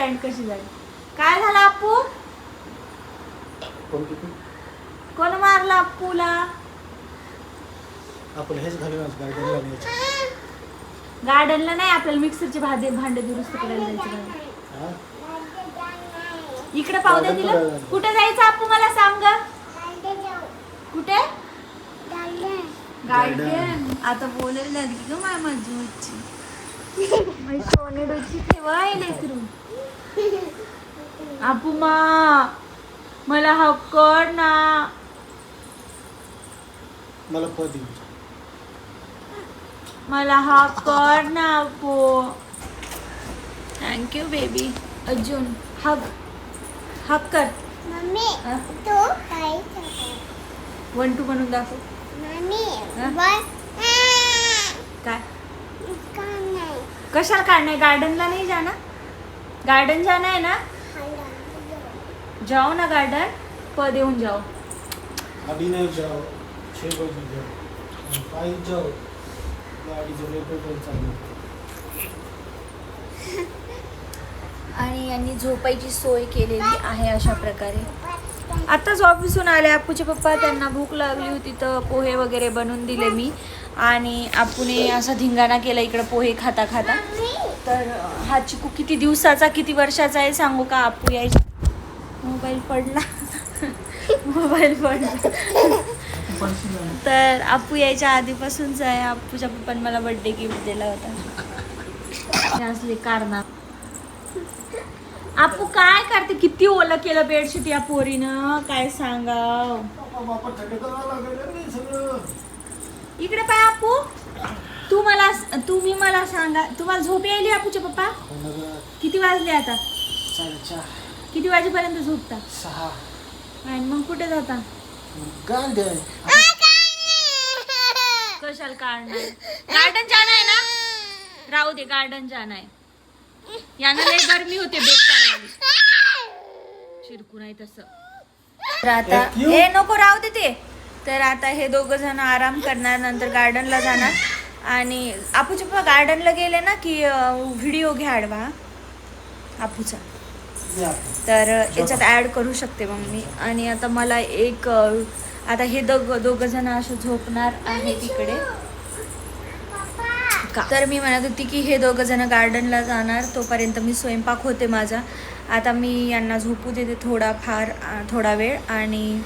Pant कशी झाली. काय झालं अप्पू? कोण मारलं अप्पूला? आपण हेच घालून गार्डनला न्यायचं. गार्डनला नाही, आपल्याला मिक्सरचे भांडे दुरुस्त करायला जायचं. इकडे पाहू दे तिला. कुठे जायचं अप्पू मला सांग ग. कुठे? गार्डन. आता बोलायला लागली ग माझ्या मजूची. माझी सोने डोची ठेवाय लेकरू. अप्पू मला हक कर ना. मला पद मला हक कर ना अप्पू. Thank you baby. अजून हक कर. मम्मी तू काय 1 2 म्हणून दाखव. मम्मी काय कशाला काढणार? गार्डनला नहीं जाना? गार्डन जाना है ना? जाओ ना गार्डन. पद येऊन जाओ. अभी नहीं जाओ, 6 बजे जाओ. 5 जाओ. गाडीचं पेट्रोल चालू. आणि यांनी झोपायची सोय केलेली आहे अशा प्रकारे. आताच ऑफिसून आले. अप्पूचे पप्पा, त्यांना भूक लागली होती तर पोहे वगैरे बनवून दिले मी. आणि अप्पूने असा धिंगाणा केला इकडं पोहे खाता खाता. तर हा चिकू किती दिवसाचा किती वर्षाचा आहे सांगू का? अप्पू यायचा. मोबाईल पडला. तर अप्पू यायच्या आधीपासूनच आहे. अप्पूच्या पप्पाने मला बर्थडे गिफ्ट दिला होता. असले कारणाम. अप्पू काय करते? किती ओलं केलं बेडशीट या पोरीनं, काय सांगाव. इकडे पाय अप्पू. तुम्ही मला सांगा, तुम्हाला झोप यायली अप्पूच्या पप्पा? किती वाजले आता? 4:30. किती वाजेपर्यंत झोपता? 6. आणि मग कुठे जाता? गार्डन. कशाला काढणार? गार्डन जाना आहे ना? राहू दे, गार्डन जाना आहे. यानं लय गरमी होते बेकारवाली. चिरकू नाही तसं. तर आता हे नको, राहू दे ते. तर आता हे दोघं जण आराम करणार, नंतर गार्डनला जाणार. आणि अप्पूचे पप्पा गार्डनला गेले ना की व्हिडिओ घ्या आडवा अप्पूचा. तर याच्यात ॲड करू शकते मग मी. आणि आता मला एक आता हे दोघं जण असं झोपणार आहे तिकडे. तर मी म्हणत होती की हे दोघं जण गार्डनला जाणार, तोपर्यंत मी स्वयंपाक होते माझा. आता मी यांना झोपू देते थोडा वेळ आणि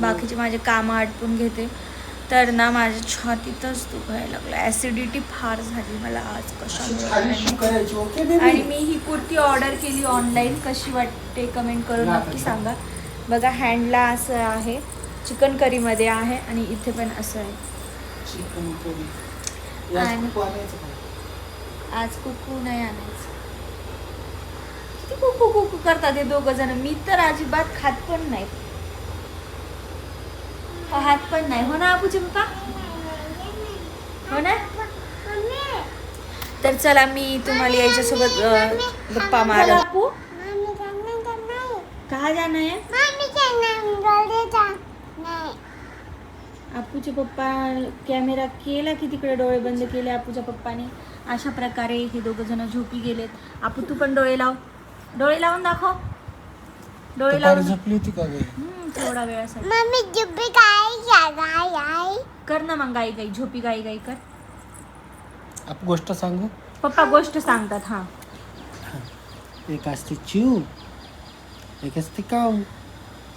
बाकीचे माझे कामं आटपून घेते. तर ना माझ्या छातीतच दुखायला लागलं. ॲसिडिटी फार झाली मला आज कशामुळे. आणि मी ही कुर्ती ऑर्डर केली ऑनलाईन. कशी वाटते कमेंट करून नक्की सांगा. बघा, हँडला असं आहे, चिकन करीमध्ये आहे आणि इथे पण असं आहे. Chicken curry. आणि आज कुकू नाही आणायचं. किती कुकू करतात हे दोघं जण. मी तर अजिबात खात पण नाही, हात पण नाही. हो ना अप्पूचे पप्पा? हो ना? तर चला, मी तुम्हाला याच्यासोबत गप्पा मार. अप्पू कहा जाना है? अप्पूचे पप्पा कॅमेरा केला की तिकडे डोळे बंद केले अप्पूच्या पप्पाने. अशा प्रकारे हे दोघं जण झोपी गेलेत. अप्पू तू पण डोळे लाव. डोळे लावून दाखव. डोळे लावून झोपली होती का ग? थोडा वेळासाठी. मम्मी झोपी काय कर ना मग, गाई गाई झोपी गाई गाई कर. आपण गोष्ट सांगू? पप्पा गोष्ट सांगतात. हा, एक असते चिव, एक असते काऊ.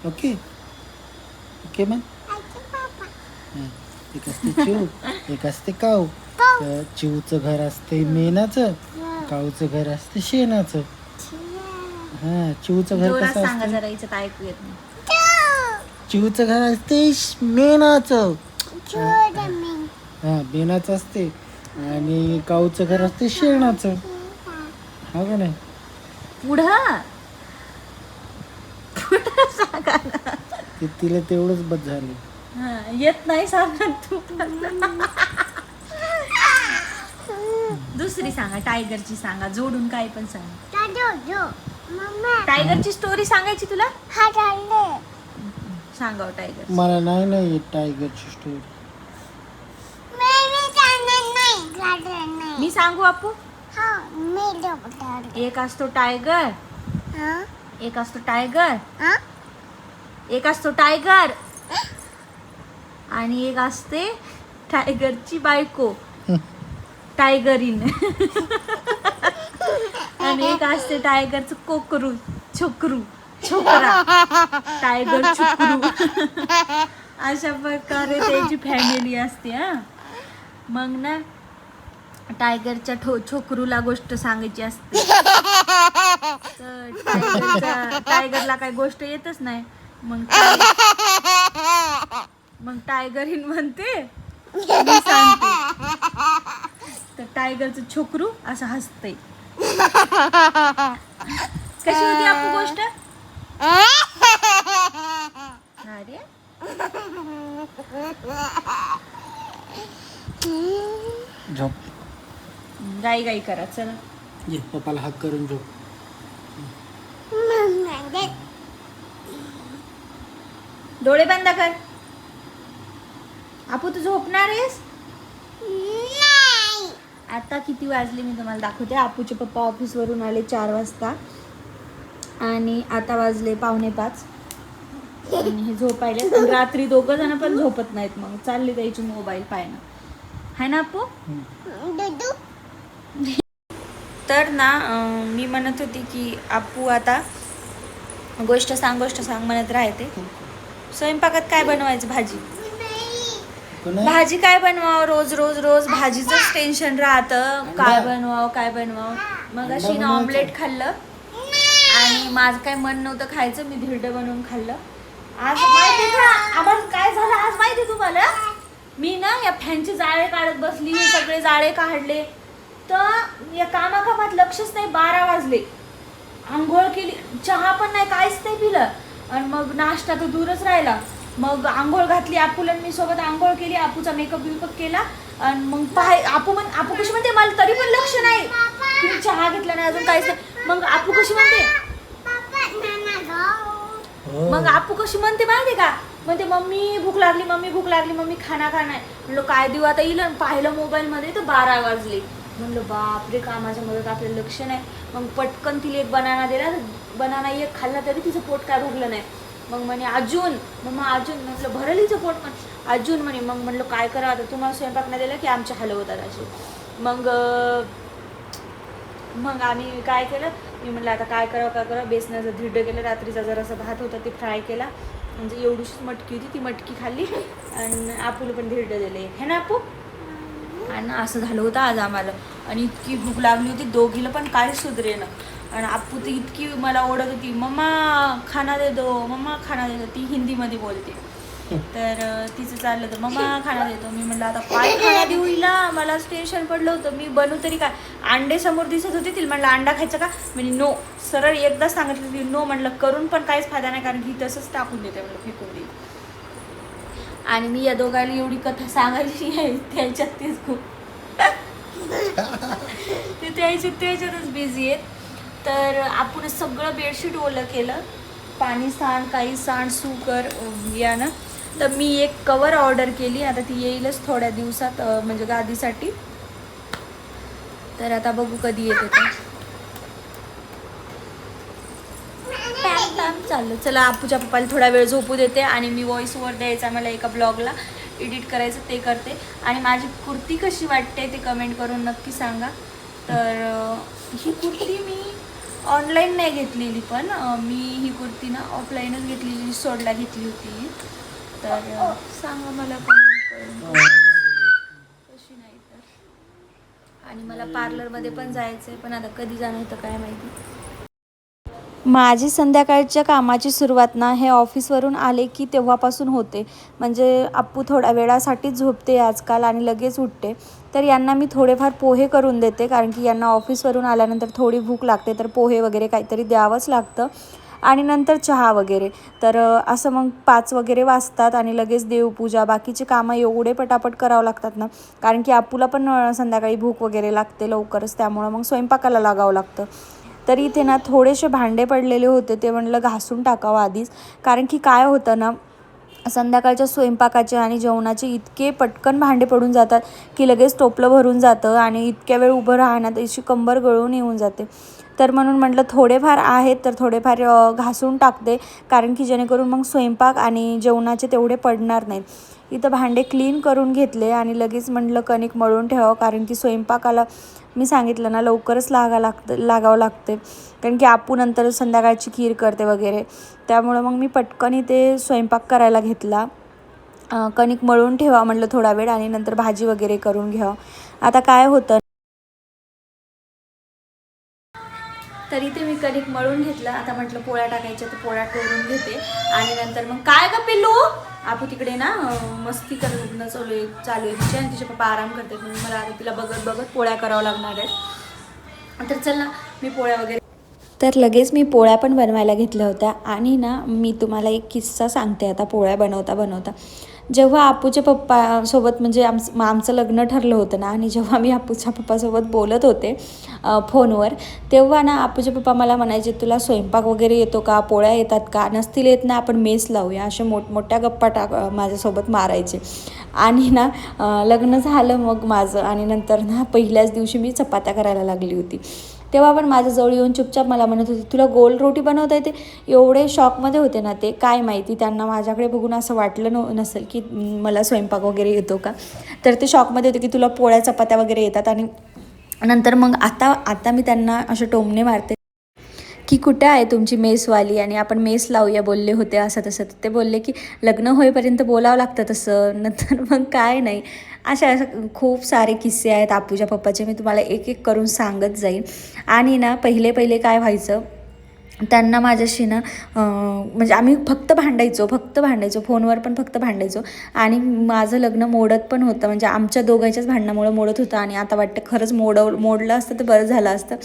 ओके ओके मग. एक असते चिव, एक असते काऊ. तर चिवचं घर असते मेणाचं, काऊचं घर असते शेणाचं. हा, चिवचं घर जोरात कसं सांगा असतं? जरा, याच्यात ऐकू येत नाही. चिवचं घर असते मेणाचं. हा, मेणाचं असते. आणि काऊचं घर असते शेणाचं. हा का नाही? पुढं सांगा ना. तिला तेवढंच बस झालं. हा, येत नाही सांगा तू पण. दुसरी सांगा, टायगरची सांगा, जोडून काय पण सांगा. टायगरची स्टोरी सांगायची तुला? सांगाव टायगर. मला नाही येत टायगरची स्टोरी. मी सांगू अप्पू? हा मी डॉक्टर एक असतो टायगर, हा एक असतो टायगर, हा एक असतो टायगर आणि एक असते टायगरची बायको टायगरीन आणि एक असते टायगरचं कोकरू छोकरू छोकरा टायगर छोकरू अशा प्रकारे त्याची फॅमिली असते. हा मग ना टायगरच्या छोकरूला गोष्ट सांगायची असते तर टायगरला काही गोष्ट येतच नाही. मग टायगरीन म्हणते मी सांगते तर टायगरचं छोकरू असं हसतंय. कशी होती आपली गोष्ट? अरे झोप. गाई गाई करा चला. ये पप्पाला हाक करून झोप. डोळे बंद कर. आपू तू झोपणार आहेस? आता किती वाजले मी तुम्हाला दाखवते. आपूचे पप्पा ऑफिसवरून आले 4 वाजता आणि आता वाजले 4:45 आणि हे झोपायले. आणि रात्री दोघं जण पण झोपत नाहीत. मग चालली द्यायची मोबाईल पाहणं है ना आपू. तर ना मी म्हणत होती की आपू आता गोष्ट सांग म्हणत राहते. स्वयंपाकात काय बनवायचं? भाजी काय बनवावं? रोज रोज रोज भाजीचंच टेन्शन राहतं. काय बनवावं. मग अशी ना ऑमलेट खाल्लं आणि माझं काय मन नव्हतं खायचं. मी धिरडं बनवून खाल्लं. आज माहिती का आम्हाला काय झालं आज माहिती तुम्हाला? मी ना या फॅनचे जाळे काढत बसली. हे सगळे जाळे काढले तर या कामाकामात लक्षच नाही. 12 वाजले. आंघोळ केली, चहा पण नाही, काहीच नाही पिलं. आणि मग नाश्ता तर दूरच राहिला. मग आंघोळ घातली आपूला, मी सोबत आंघोळ केली. आपूचा मेकअप केला आणि मग आपू कशी म्हणते मला तरी पण लक्ष नाही. तुम्ही चहा घेतला नाही अजून काहीच नाही. मग आपू कशी म्हणते माहिती का? म्हणते मम्मी भूक लागली, मम्मी खाना नाही. म्हणलं काय देऊ आता येईल. पाहिलं मोबाईलमध्ये तर 12 वाजले. म्हणलं बापरे कामाच्या मदत आपलं लक्ष नाही. मग पटकन तिला एक बनाना दिला. बनाना एक खाल्ला तरी तिचं पोट काय भरलं नाही. मग म्हणे अजून म्हटलं भरल हिचं पोट. पण अजून म्हणे. मग म्हणलं काय करावं आता, तुम्हाला स्वयंपाक नाही दिला की आमचे हाल होतात असे. मग आम्ही काय केलं, मी म्हटलं आता काय करावं. बेसनाचं धिरडं केलं. रात्रीचा जरासा भात होता ते फ्राय केला. म्हणजे एवढीशीच मटकी होती ती मटकी खाल्ली आणि आपूला पण धिरडं दिले है ना आपू. आणि असं झालं होतं आज आम्हाला. आणि इतकी भूक लागली होती दोघीला पण काही सुधरे ना. आणि आपू तर इतकी मला ओढत होती मम्मा खाना दे दो. ती हिंदीमध्ये बोलते. तर तिचं चाललं होतं मम्मा खाना देतो. मी म्हटलं आता काय खाना देऊ हिला, मलाच टेन्शन पडलं होतं. मी बनवू तरी काय. अंडे समोर दिसत होते. तिला म्हटलं अंडा खायचं का? म्हणजे नो. सरळ एकदा सांगितलं ती नो. म्हटलं करून पण काहीच फायदा नाही कारण की तसंच टाकून देते. म्हटलं फेकून देईल. आणि मी या दोघांना एवढी कथा सांगायची आहे त्याच्यात तेच खूप ते त्याच्यातच बिझी आहेत. तर आपण सगळं बेडशीट ओलं केलं. पाणी सांड काही सांड सू कर या ना. तर मी एक कवर ऑर्डर केली. आता ती येईलच थोड्या दिवसात म्हणजे गादीसाठी. तर आता बघू कधी येते ते. चाललं चला आपूच्या पप्पाला थोडा वेळ झोपू देते आणि मी व्हॉइस ओव्हर द्यायचा मला एका ब्लॉगला एडिट करायचं ते करते. आणि माझी कुर्ती कशी वाटते ते कमेंट करून नक्की सांगा. तर ही कुर्ती मी ऑनलाईन नाही घेतलेली पण मी ही कुर्ती ना ऑफलाईनच घेतलेली. सोडला घेतली होती. तर सांगा मला कमेंट करून कशी नाही तर. आणि मला पार्लरमध्ये पण जायचं आहे पण आता कधी जाणं होतं काय माहिती. माझी संध्याकाळच्या कामाची सुरुवात ना हे ऑफिसवरून आले की तेव्हापासून होते. म्हणजे आप्पू थोड्या वेळासाठीच झोपते आजकाल आणि लगेच उठते. तर यांना मी थोडेफार पोहे करून देते कारण की यांना ऑफिसवरून आल्यानंतर थोडी भूक लागते. तर पोहे वगैरे काहीतरी द्यावंच लागतं. आणि नंतर चहा वगैरे. तर असं मग 5 वगैरे वाजतात आणि लगेच देवपूजा बाकीचे कामं एवढे पटापट करावं लागतात ना. कारण की आप्पूला पण संध्याकाळी भूक वगैरे लागते लवकरच. त्यामुळं मग स्वयंपाकाला लागावं लागतं. तरी इथे ना थोडेसे भांडे पडलेले होते ते म्हणलं घासून टाकावं आधीच. कारण की काय होतं ना संध्याकाळच्या स्वयंपाकाचे आणि जेवणाचे इतके पटकन भांडे पडून जातात की लगेच टोपलं भरून जातं आणि इतक्या वेळ उभं राहण्यात अशी कंबर गळून येऊन जाते. तर म्हणून म्हटलं थोडेफार आहेत तर थोडेफार घासून टाकते, कारण की जेणेकरून मग स्वयंपाक आणि जेवणाचे तेवढे पडणार नाहीत. इथं भांडे क्लीन करून घेतले आणि लगेच म्हटलं कणिक मळून ठेवावं, कारण की स्वयंपाकाला मी सांगितलं ना लवकरच लागावं लागते, कारण की आपू नंतर संध्याकाळची खीर करते वगैरे. त्यामुळं मग मी पटकन इथे स्वयंपाक करायला घेतला. कणिक मळून ठेवा म्हटलं थोडा वेळ आणि नंतर भाजी वगैरे करून घ्यावं. आता काय होतं, तर इथे मी कणिक मळून घेतलं. आता म्हटलं पोळ्या टाकायच्या तर पोळ्या करून घेते आणि नंतर मग काय ग पिल्लू, आपू तिकडे ना मस्ती करणं चालू आहे तिची आणि तिचे पप्पा आराम करतात, म्हणून मला आता तिला बघत बघत पोळ्या करावं लागणार आहेत. तर चल ना मी पोळ्या वगैरे. तर लगेच मी पोळ्या पण बनवायला घेतल्या होत्या आणि ना मी तुम्हाला एक किस्सा सांगते आता पोळ्या बनवता. जेव्हा आपूच्या पप्पासोबत म्हणजे आमचं लग्न ठरलं होतं ना, आणि जेव्हा मी आपूच्या पप्पासोबत बोलत होते फोनवर, तेव्हा ना आपूचे पप्पा मला म्हणायचे तुला स्वयंपाक वगैरे येतो का, पोळ्या येतात का, नसतील येत ना आपण मेस लावूया, अशा मोठमोठ्या गप्पा माझ्यासोबत मारायचे. आणि ना लग्न झालं मग माझं आणि नंतर ना पहिल्याच दिवशी मी चपात्या करायला लागली होती. तेव्हा पण माझ्याजवळ येऊन चुपचाप मला म्हणत होते तुला गोल रोटी बनवता येते. एवढे शॉकमध्ये होते ना ते, काय माहिती त्यांना माझ्याकडे बघून असं वाटलं नसेल की मला स्वयंपाक वगैरे येतो का. तर ते शॉकमध्ये होते की तुला पोळ्या चपात्या वगैरे येतात. आणि नंतर मग आता मी त्यांना असे टोमणे मारते की कुठे आहे तुमची मेसवाली आणि आपण मेस लावूया बोलले होते असं तसं. ते बोलले की लग्न होईपर्यंत बोलावं लागतं तसं, नंतर मग काय नाही. अशा खूप सारे किस्से आहेत आपूच्या पप्पाचे, मी तुम्हाला एक एक करून सांगत जाईन. आणि ना पहिले काय व्हायचं, त्यांना माझ्याशी ना म्हणजे आम्ही फक्त भांडायचो फोनवर पण फक्त भांडायचो. आणि माझं लग्न मोडत पण होतं, म्हणजे आमच्या दोघांच्याच भांडणामुळे मोडत होतं. आणि आता वाटतं खरंच मोडलं असतं तर बरं झालं असतं,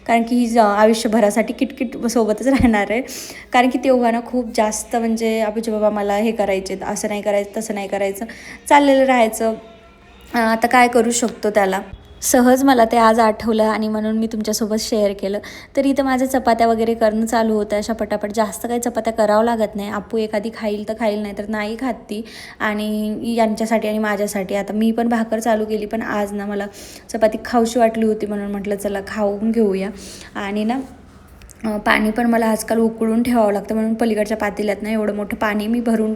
कारण की ही आयुष्यभरासाठी किटकिट सोबतच राहणार आहे. कारण की तेव्हा ना खूप जास्त म्हणजे आपूचे बाबा मला हे करायचे, असं नाही करायचं तसं नाही करायचं, चाललेलं राहायचं. आता काय करू शकतो त्याला. सहज मला ते आज आठवलं आणि म्हणून मी तुमच्यासोबत शेअर केलं. तर इथं माझ्या चपात्या वगैरे करणं चालू होतं अशा पटापट. जास्त काही चपात्या करावं लागत नाही. आपू एखादी खाईल तर खाईल, नाही तर नाही खात ती. आणि यांच्यासाठी आणि माझ्यासाठी आता मी पण भाकर चालू केली, पण आज ना मला चपाती खाऊशी वाटली होती म्हणून म्हटलं चला खाऊन घेऊया. आणि ना पाणी पण मला आजकाल उकळून ठेवावं लागतं, म्हणून पलीकडच्या पातेल्यात ना एवढं मोठं पाणी मी भरून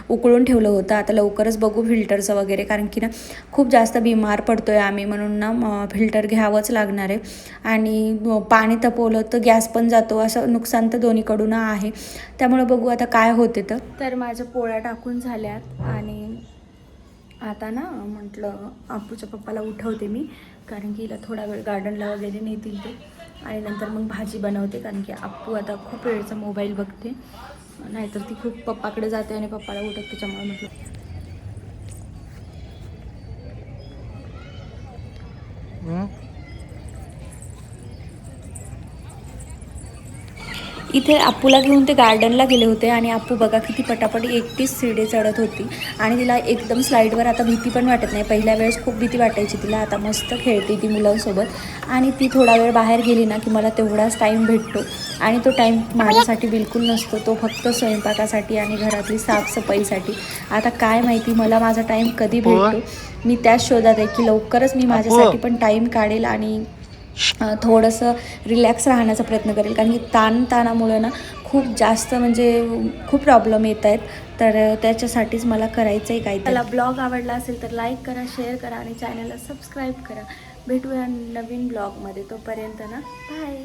उकळून ठेवलं होतं. आता लवकरच बघू फिल्टरचं वगैरे, कारण की ना खूप जास्त बिमार पडतो आहे आम्ही, म्हणून ना फिल्टर घ्यावंच लागणार आहे. आणि पाणी तपवलं तर गॅस पण जातो, असं नुकसान तर दोन्हीकडून आहे. त्यामुळे बघू आता काय होते. तर माझ्या पोळ्या टाकून झाल्यात आणि आता ना म्हटलं आपूच्या पप्पाला उठवते मी, कारण की हिला थोडा वेळ गार्डनला वगैरे नेतील ते. आणि नंतर मग भाजी बनवते, कारण की आप्पू आता खूप वेळचा मोबाईल बघते, नाहीतर ती खूप पप्पाकडे जाते आणि पप्पाला उठत, त्याच्यामुळे म्हटलं इथे आपूला घेऊन ते गार्डनला गेले होते. आणि आप्पू बघा किती पटापट एकटीच शिडी चढत होती आणि तिला एकदम स्लाईडवर आता भीती पण वाटत नाही. पहिल्या वेळेस खूप भीती वाटायची तिला, आता मस्त खेळते ती मुलांसोबत. आणि ती थोडा वेळ बाहेर गेली ना की मला तेवढाच टाईम भेटतो, आणि तो टाईम माझ्यासाठी बिलकुल नसतो, तो फक्त स्वयंपाकासाठी आणि घरातली साफसफाईसाठी. आता काय माहिती मला माझा टाईम कधी भेटतो, मी त्याच शोधात आहे की लवकरच मी माझ्यासाठी पण टाईम काढेल आणि थोडंसं रिलॅक्स राहण्याचा प्रयत्न करेल. कारण की ताणामुळं ना खूप जास्त म्हणजे खूप प्रॉब्लेम येत आहेत. तर त्याच्यासाठीच मला करायचं आहे काहीतरी. मला ब्लॉग आवडला असेल तर लाईक करा, शेअर करा आणि चॅनलला सबस्क्राईब करा. भेटूया नवीन ब्लॉगमध्ये. तोपर्यंत ना बाय.